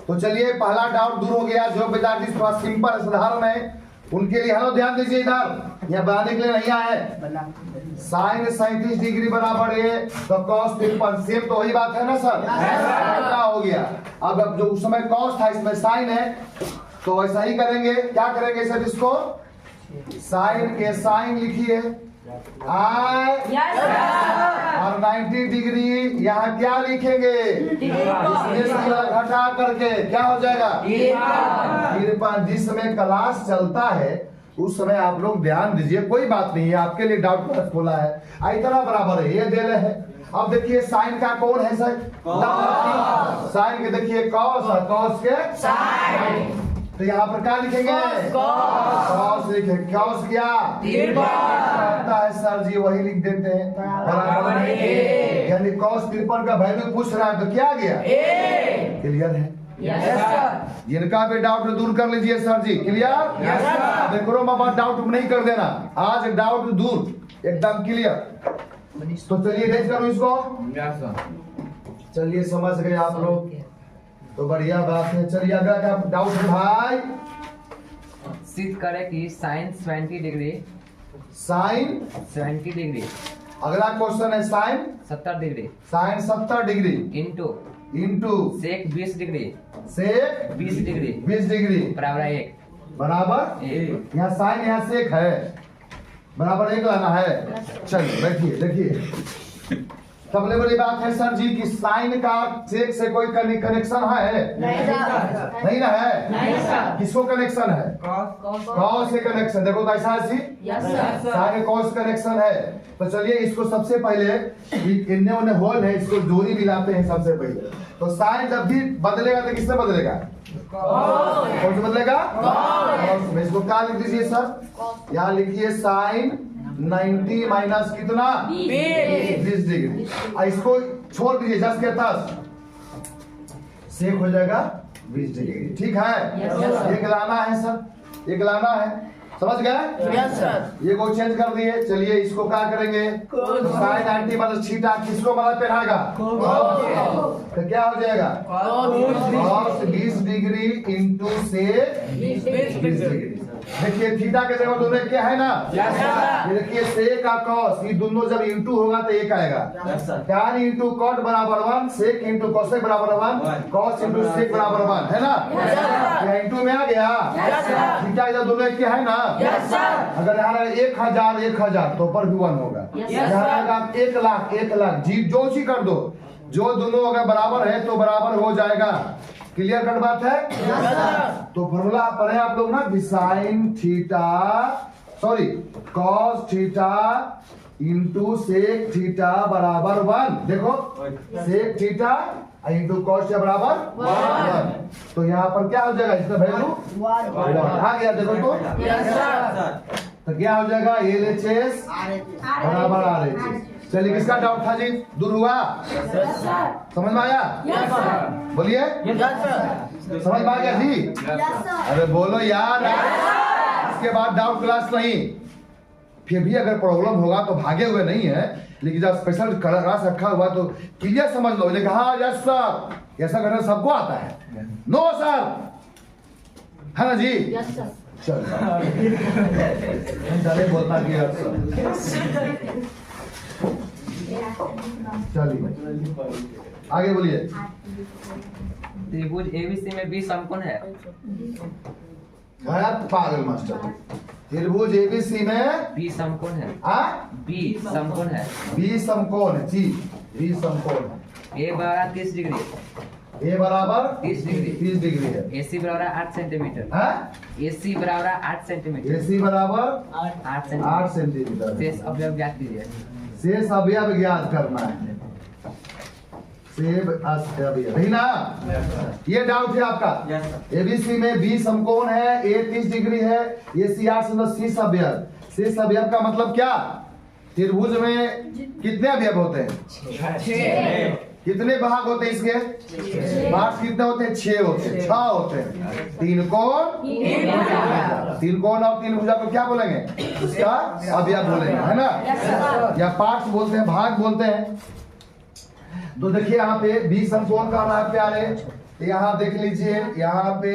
तो चलिए पहला डाउट दूर हो गया। जो विद्यार्थी थोड़ा सिंपल है, साधारण है, उनके लिए हेलो ध्यान दीजिए, इधर यह बनाने के लिए नहीं आए। साइन 37 डिग्री बराबर है तो कॉस 53, सेम तो वही बात है ना सर। क्या हो गया, अब जो उस समय कॉस था इसमें साइन है, तो वैसा ही करेंगे। क्या करेंगे सर, इसको साइन के साइन लिखिए और 90 डिग्री यहाँ क्या लिखेंगे, घटा करके क्या हो जाएगा 53। जिस समय क्लास चलता है उस समय आप लोग ध्यान दीजिए, कोई बात नहीं है, आपके लिए डाउट क्लास खोला है। इतना बराबर है, ये दे रहे हैं। अब देखिए साइन का कौन है सर, साइन के देखिए कॉस, कॉस के साइन, तो यहाँ पर क्या लिखेंगे कॉस लिखे, कॉस क्या होता है सर जी, वही लिख देते हैं बराबर है। यानी कॉस 53 का वैल्यू पूछ रहा है तो क्या गया, क्लियर है। जिनका भी डाउट दूर कर लीजिए सर जी, क्लियर। देखो बाबा डाउट नहीं कर देना, आज डाउट दूर एकदम क्लियर। तो चलिए देख करो इसको, चलिए समझ गए आप लोग, तो बढ़िया बात है। चलिए अगला क्या डाउट है भाई, सिद्ध करें कि साइन 70 डिग्री, साइन 70 डिग्री, अगला क्वेश्चन है sine 70 degree, sine 70 degree into sec 20 degree, sec 20 degree 20 degree बराबर 1 बराबर 1। यहाँ साइन यहाँ सेक है, बराबर 1 लाना है। चलिए बैठिए, देखिए सबसे बड़ी बात है सर जी कि साइन का सेक से कोई कनेक्शन है नहीं ना है, किसको कनेक्शन है, कॉस से कनेक्शन। देखो तो ऐसा साइन कॉस कनेक्शन है। तो चलिए इसको सबसे पहले इन्ने उन्ने होल है, इसको जोड़ी मिलाते हैं सबसे पहले। तो साइन जब भी बदलेगा तो किससे बदलेगा, कौन से बदलेगा, कॉस में। इसको क्या लिख दीजिए सर, यहाँ लिखिए साइन 90 माइनस कितना 20 डिग्री, इसको छोड़ दीजिए 10 के 10, सेक हो जाएगा 20 डिग्री। ठीक है, एक लाना है सर, एक लाना है, समझ गए। ये को चेंज कर दिए। चलिए इसको क्या करेंगे, साइन 90 माइनस थीटा किसको मतलब पहनाएगा, तो क्या हो जाएगा cos 20 degree into sec 20 degree. देखिए थीटा के जगह दोनों क्या है ना, देखिए सेक का कॉस, ये दोनों जब इंटू होगा तो एक आएगा, tan इंटू कॉट बराबर 1, सेक इंटू कोसेक बराबर 1, कॉस इंटू सेक बराबर 1 है ना, क्या इंटू में आ गया। थीटा जब दोनों क्या है ना, अगर यहाँ 1000 तो ऊपर भी 1 होगा, यहाँ 1 लाख 1 लाख जी जो सी कर दो, जो दोनों अगर बराबर है तो बराबर हो जाएगा। क्लियर कट बात है। तो फॉर्मूला पढ़े आप लोग ना, sine theta sorry cos theta into sec theta बराबर 1। देखो sec theta into cos theta बराबर 1। तो यहाँ पर क्या हो जाएगा, इसका वैल्यू आ गया। देखो तो क्या हो जाएगा, LHS बराबर RHS। चलिए किसका डाउट था जी, दूर हुआ, समझ में आया, बोलिए समझ में आ गया जी। अरे बोलो यार, इसके बाद डाउट क्लास नहीं। फिर भी अगर प्रॉब्लम होगा तो भागे हुए नहीं है, लेकिन जब स्पेशल क्लास रखा हुआ तो क्लियर समझ लो। लेकिन हाँ यस सर, ऐसा करना सबको आता है, नो सर है ना जी। चलिए बोलना कि चलिए आगे बोलिए। त्रिभुज ABC में 20 समकोण है। पागल मास्टर, त्रिभुज ABC में 20 समकोण है, 20 समकोण है, 20 समकोण जी, 20 समकोण है। A बराबर 30 डिग्री, A बराबर 30 डिग्री है। AC बराबर 8 सेंटीमीटर, AC बराबर 8 सेंटीमीटर, AC बराबर 8 सेंटीमीटर। शेष अवयव ज्ञात कीजिए। शेष अवयव ज्ञात करना है, नहीं ना, ये डाउट है आपका। ABC में 20 समकोण है, A 30 डिग्री है, AC 8 शेष अवयव। शेष अवयव का मतलब क्या, त्रिभुज में कितने अवयव होते हैं, 6। कितने भाग होते हैं इसके, भाग कितने होते हैं, 6 होते हैं, 6 होते हैं। 3 कोण 3 कोण और 3 भुजा को क्या बोलेंगे, इसका अवयव बोलेंगे, है ना, या पार्ट्स बोलते हैं, भाग बोलते हैं। तो देखिए यहाँ पे 20 समकोण का रहा है प्यारे, यहाँ देख लीजिए, यहाँ पे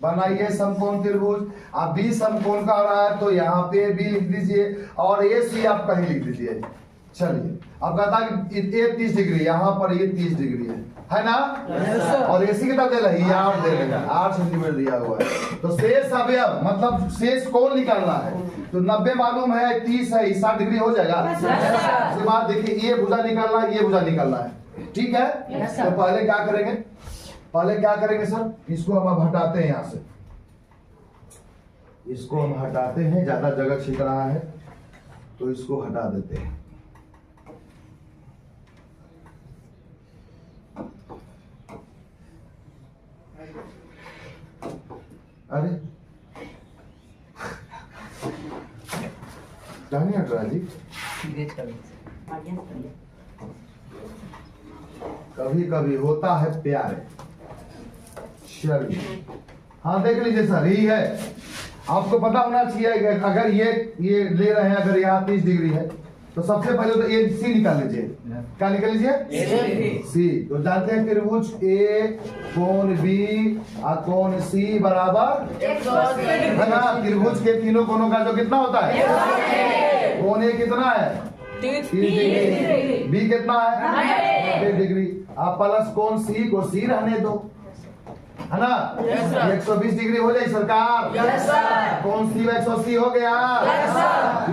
बनाइए समकोण त्रिभुज। आप बी समकोण का रहा है तो यहाँ पे बी लिख दीजिए और ए सी आप कहीं लिख दीजिए। चलिए, अब कहता है कि ये 30 डिग्री, यहाँ पर ये 30 डिग्री है ना? और एसी कितना दे रही है? 8 दे रही है, 8 सेंटीमीटर दिया हुआ है। तो शेष अवयव मतलब शेष कोण निकालना है। तो 90 मालूम है, 30 है, 60 डिग्री हो जाएगा। उसके बाद देखिए ये भुजा निकालना है, ये भुजा निकालना है, ठीक है? तो पहले क्या करेंगे? पहले क्या करेंगे सर? इसको हम अब हटाते हैं यहाँ से, इसको हम हटाते हैं, ज्यादा जगह छिक रहा है तो इसको हटा देते हैं। अरे नहीं हट रहा जी, कभी कभी होता है प्यार। चलिए, हाँ देख लीजिए सर, यही है। आपको पता होना चाहिए कि अगर ये ले रहे हैं, अगर यहाँ 30 डिग्री है तो सबसे पहले तो ए सी निकाल लीजिए। क्या निकाल लीजिए? सी। तो जानते हैं त्रिभुज ए कोण बी और कोण सी बराबर है ना? त्रिभुज के तीनों कोणों का जो कितना होता है? कोण ए कितना है? 30 डिग्री। बी कितना है? 90 डिग्री। आप प्लस कोण सी को सी रहने दो, है ना? 120 डिग्री हो जाए सरकार। कौन सी 180 हो गया?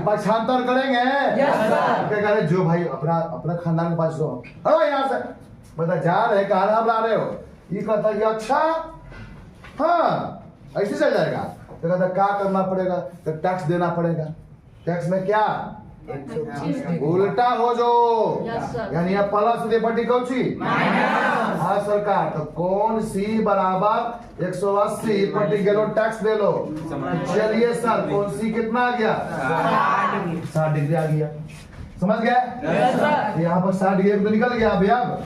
पक्षांतर करेंगे क्या कह रहे? जो भाई अपना अपना खानदान के पास रहो, यहाँ से बता जा रहे, कहा ला रहे हो? ये कहता है अच्छा, हाँ ऐसे चल जाएगा। तो कहता क्या करना पड़ेगा? तो टैक्स देना पड़ेगा। टैक्स में क्या उल्टा हो जो, यानी प्लस दे बटी कौची हाँ सरकार। तो कौन सी बराबर 180 बटी गेलो टैक्स दे लो। चलिए सर, कौन सी कितना आ गया? 60 डिग्री आ गया। समझ गए? यहाँ पर 60 डिग्री तो निकल गया। अभी अब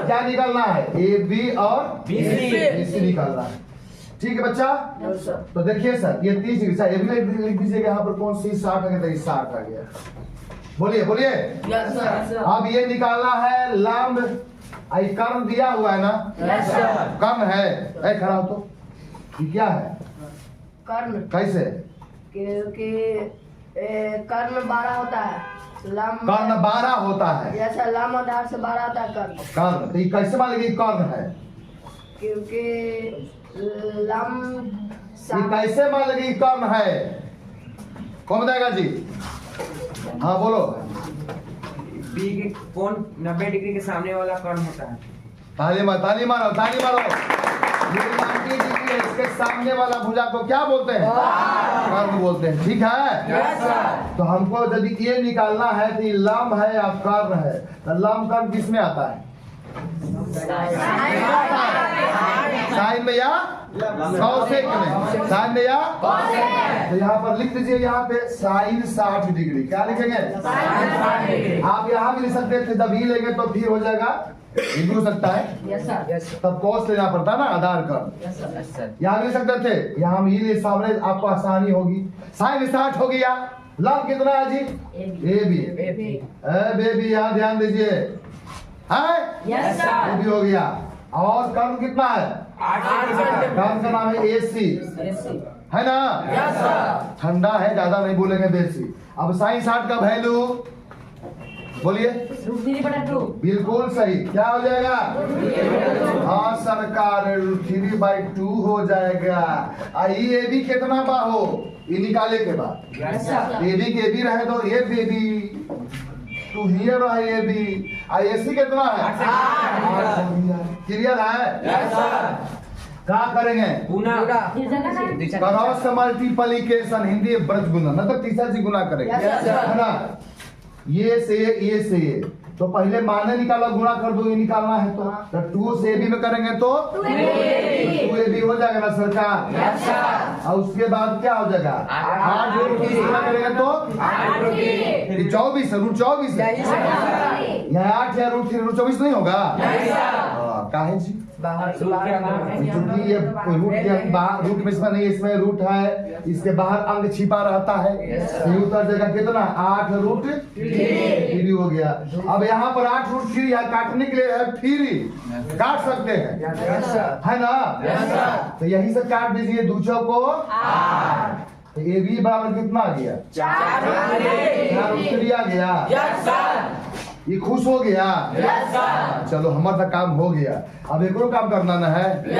क्या निकलना है? ए बी और बी सी निकालना है, ठीक है बच्चा? तो देखिए सर, ये 30 डिग्री ये भी लिख दीजिएगा। यहाँ पर कौन सी 60 आ गया? 60 आ गया। बोलिए बोलिए। अब ये निकालना है लंब। कर्ण दिया हुआ है ना? कर्ण है, खड़ा हो तो ये क्या है? कर्ण। कैसे? क्योंकि कर्ण 12 होता है, लंब कर्ण 12 होता है। जैसा लंब आधार से 12 होता है कर्ण। कर्ण तो ये कैसे मान लीजिए कर्ण है? क्योंकि लंब ये कैसे मान लीजिए कर्ण है? कौन बताएगा जी? हाँ बोलो। बी के कोण 90 डिग्री के सामने वाला कर्ण होता है। ताली मारो, ताली मारो, ताली मारो। ये 90 डिग्री है, इसके सामने वाला भुजा को क्या बोलते हैं? कर्ण बोलते हैं, ठीक है? तो हमको यदि ये निकालना है कि लंब है या कर्ण है, तो लंब कर्ण किस में आता है? साइन में या कौशिक में? साइन में या तो यहाँ पर लिख दीजिए, यहाँ पे साइन 60 डिग्री। क्या लिखेंगे? आप यहाँ भी लिख सकते थे, जब ही लेंगे तो भी हो जाएगा, ये भी हो सकता है। तब कॉस लेना पड़ता है ना, आधार कार्ड। यहाँ भी लिख सकते थे, यहाँ भी ले, सामने आपको आसानी होगी। साइन 60 हो गया। लंब कितना है जी? A B. बेबी यहाँ ध्यान दीजिए, है भी हो गया। और कर्ण कितना है? कर्ण का नाम है एसी, है ना? ठंडा है, ज्यादा नहीं बोलेंगे, बेसी। अब साइन 60 का वैल्यू बोलिए। बिल्कुल सही। क्या हो जाएगा? हाँ सरकार, √3/2 हो जाएगा। ये भी कितना बाहो ये निकाले के बाद ए बी के बी रहे तो ये बेबी टू हियर है। भी ऐसी कितना है? क्लियर है? क्या करेंगे? क्रॉस मल्टीप्लिकेशन, हिंदी ब्रज गुना, मतलब तीसरा जी गुना करेंगे, है ना? ये से ये तो पहले माने निकालो, गुणा कर दो, ये निकालना है तो 2 से भी में करेंगे तो 2ab हो जाएगा ना सरकार? और उसके बाद क्या हो जाएगा? 8 में करेंगे तो 24 √24 यहाँ 8 या √24 नहीं होगा? काहे जी? बाहर से रूट के बारह बाहर। क्योंकि ये रूट के बाहर, रूट में इसमें नहीं, इसमें रूट है, इसके बाहर अंग छिपा रहता है। तो ये उतर जाएगा कितना? 8 रूट 3 हो गया। अब यहाँ पर 8 रूट 3 है, काटने के लिए है फ्री, काट सकते हैं, है ना? तो यही से काट दीजिए, दूसरों को। तो ये भी बराबर कितना आ गया? 4 रूट 3 आ गया। ये खुश हो गया। चलो हमारा काम हो गया। अब एक और काम करना ना है। ये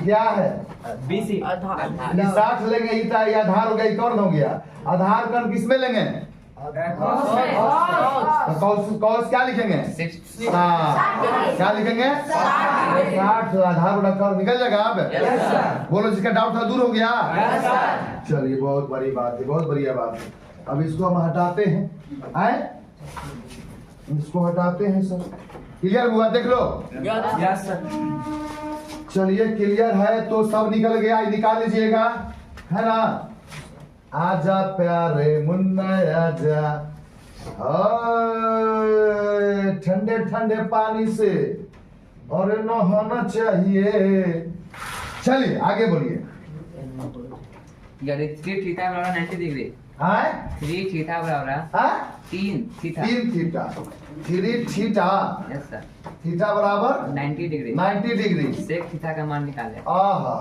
क्या है? BC ये 60 लेंगे, ये आधार हो गया, ये कौन हो गया? आधार कौन किस में लेंगे? कौस क्या लिखेंगे? क्या लिखेंगे? 60 आधार वाला कर्व निकल जाएगा। अब बोलो, जिसका डाउट था दूर हो गया। चलिए, बहुत बड़ी बात है, बहुत बढ़िया बात है। अब इसको हम हटाते हैं, आए इसको हटाते हैं सर। क्लियर हुआ? देख लो। Yes sir. चलिए, क्लियर है तो सब निकल गया, निकाल लीजिएगा, है ना? आजा प्यारे मुन्ना आजा, ठंडे ठंडे पानी से और नहाना चाहिए। चलिए आगे बोलिए। 3 थीटा बराबर 90 डिग्री। हाँ? 3 थीटा बराबर हाँ? 3 theta. 3 theta, 3 theta, yes sir. Theta बराबर 90 डिग्री। 90 डिग्री। सेक थीटा का मान निकाले। आहा,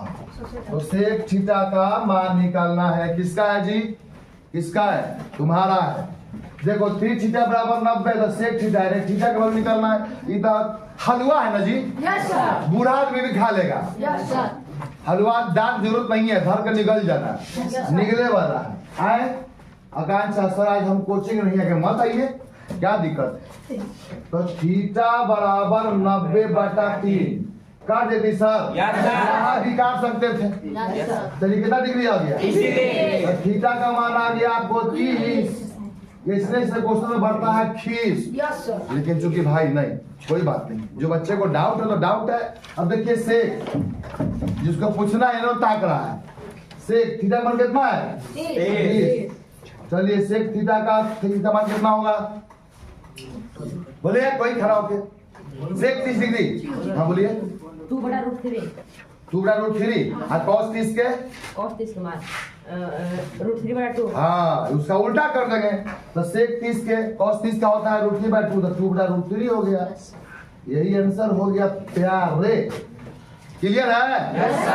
तो सेक थीटा का मान निकालना है। किसका है जी? किसका है? तुम्हारा है। देखो 3 थीटा बराबर 90, तो सेक थीटा है, थीटा का मान निकालना है। ये तो हलवा है ना जी? बूढ़ा आदमी भी खा लेगा हलवा। दांत जरूरत नहीं है, धर के निकल जाना, निकले वाला है। आए आकांक्षा सर, आज हम कोचिंग नहीं है, मत आइए, क्या दिक्कत है? तो थीटा बराबर 90/3 काट देती सर। Yes sir. यहाँ भी काट सकते थे। चलिए, कितना डिग्री आ गया? तो थीटा का मान आ गया आपको 30। इसलिए से क्वेश्चन में बढ़ता है खीस। लेकिन चूंकि भाई नहीं, कोई बात नहीं, जो बच्चे को डाउट है तो डाउट है। अब देखिए सेक, जिसको पूछना है ना ताक रहा है। सेक थीटा मान कितना है? 30। चलिए, सेक थीटा का थीटा मान कितना होगा? बोलिए कोई खड़ा होके। सेक 30 डिग्री। हाँ बोलिए। 2/√3 2/√3 और cos 30 के cos 30 के मान √3/2। हाँ, उसका उल्टा कर देंगे। तो सेक 30 के cos 30 का होता है √3/2, तो 2/√3 हो गया। यही आंसर हो गया प्यारे। क्लियर है?